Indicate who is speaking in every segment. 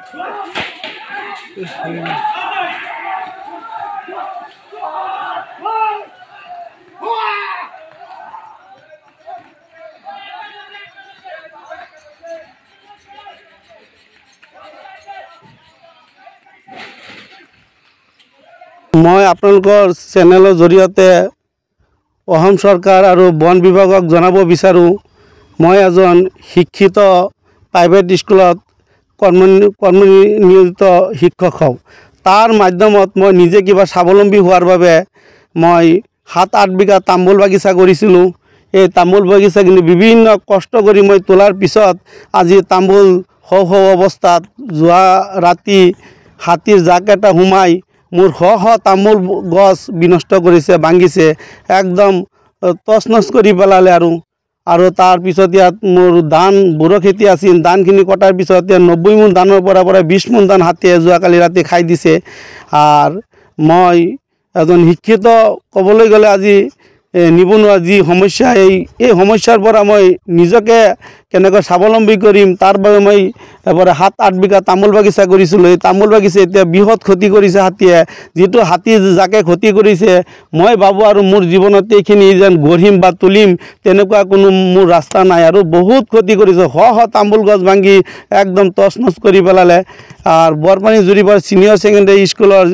Speaker 1: मैं आपनलोकर चेनेलर जरिए अहोम सरकार और वन विभागक जनाब विचारूँ मैं एजन शिक्षित प्राइवेट स्कूलत कर्मनियोजित शिक्षक हूँ तार माध्यमत मैं निजे किबा स्वावलम्बी होवार बारे मैं 7-8 बिघा तामोल बागिचा करिছিলোঁ। এই तामोल बागिचाखिनि विभिन्न कष्ट करी मैं तोलार पिছত आज तामोल हौ हौ अवस्थात जोआ राति हाथीर जाक एटा हुमाई मोर श तामोल गछ विनष्ट करिছে भांगिছে एकदम तछ नछ करि पेलाले और तार पिছত यात मोर धान बोरो खेति आसिल धानखिनि कटार पिছত 90 मन धानर পৰা 20 मन धान हाथिए जोआकाली राति खाई दिছে। और मैं एजन शिक्षित कबले गले আজি निबनुवा जी समस्या এই समस्यार পৰা मैं निजके केनेকৈ स्वावलम्बी करिम तार বাবে मैं एबारे 7-8 बिघा तामोल बागिचा करिছিলোঁ। এই तामोल बागिचा এতিয়া বৃহৎ ক্ষতি কৰিছে हाथीए जितु हाथी जाके क्षति কৰিছে मैं भाबो और मोर जीवनत এইখিনি যেন গঢ়িম বা তুলিম তেনেকুৱা কোনো मोर रास्ता নাই और बहुत क्षति কৰিছে श तामोल गछ भांगी एकदम तछ नछ কৰি পেলালে। और बरपानी जुरिबार सिनियर सेकेंडारी स्कूलर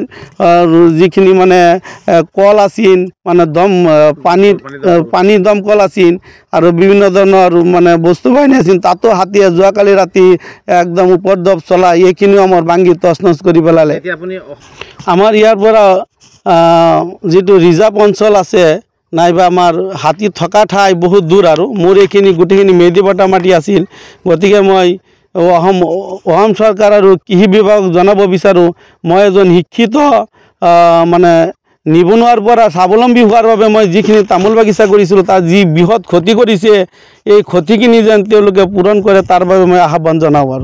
Speaker 1: जिखिनि माने कल आसिल माने दम पानी दमकल आसिल और विभिन्न धৰণৰ माने बस्तु बाहिनी आसिल तातो हाथीए जोआकाली राति एकदम उपद्रव चला এইখিনিও आमार भांगी तछ नछ কৰি পেলালে। आमार यार পৰা जितु रिजार्व अंचल आछे नाइबा आमार हाथी थका ठाई बहुत दूर और मोर এইখিনি गोटेखिनि मेदिपटा माटी आसिल गतिके मैं अहोम सरकार और कृषि विभाग जनाब विचारूँ मैं एजन शिक्षित माने निबनुवार পৰা स्वावलम्बी होवार বাবে मैं जिखिनि तामोल बागिचा करिছিলোঁ तार जी बृहৎ क्षति কৰিছে এই ক্ষতিখিনি যেন তেওঁলোকে পূৰণ কৰে तार বাবে मैं आह्वान जनाओ।